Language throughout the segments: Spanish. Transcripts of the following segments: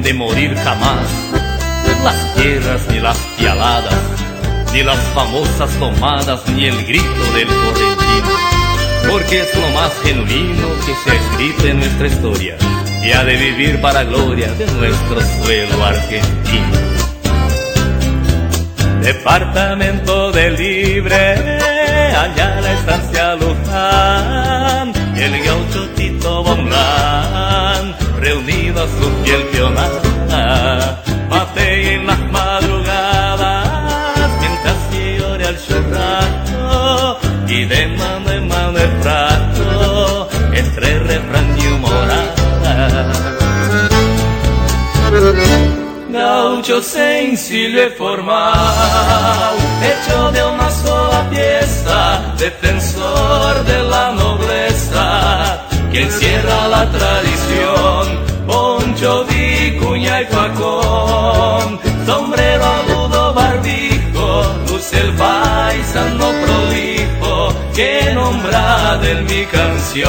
de morir jamás. Las tierras ni las pialadas, ni las famosas tomadas, ni el grito del correntino, porque es lo más genuino que se ha escrito en nuestra historia y ha de vivir para gloria de nuestro suelo argentino. Departamento del Libre, allá la estancia Luján, y el gaucho Tito Bonlán, reunido a su fiel peonada, mate en las madrugadas, mientras llora el churrasco, y de mano en mano el frasco, entre refrán y humorada. Gaucho sencillo y formal, hecho de una sola pieza, defensor de la nobleza, que encierra la tradición, poncho, vicuña y facón, sombrero agudo, barbijo, luce el paisano prolijo, que nombra de mi canción.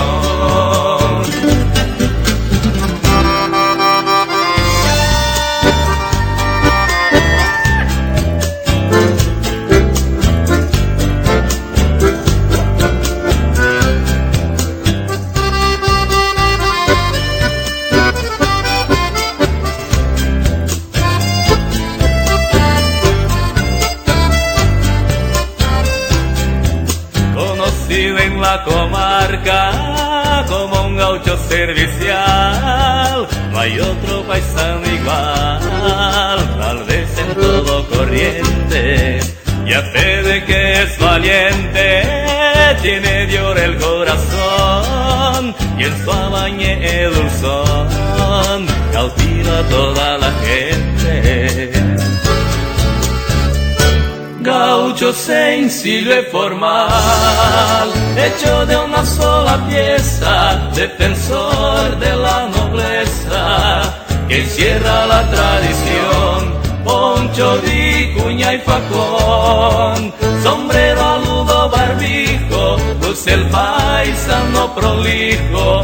En la comarca como un gaucho servicial, no hay otro paisano igual, tal vez en todo Corrientes, y a fe de que es valiente, tiene de oro el corazón, y en su abañe el dulzón cautiva a toda la gente. Gaucho sencillo y formal, hecho de una sola pieza, defensor de la nobleza, que encierra la tradición, poncho, vicuña y facón, sombrero aludo, barbijo, luce el paisano prolijo,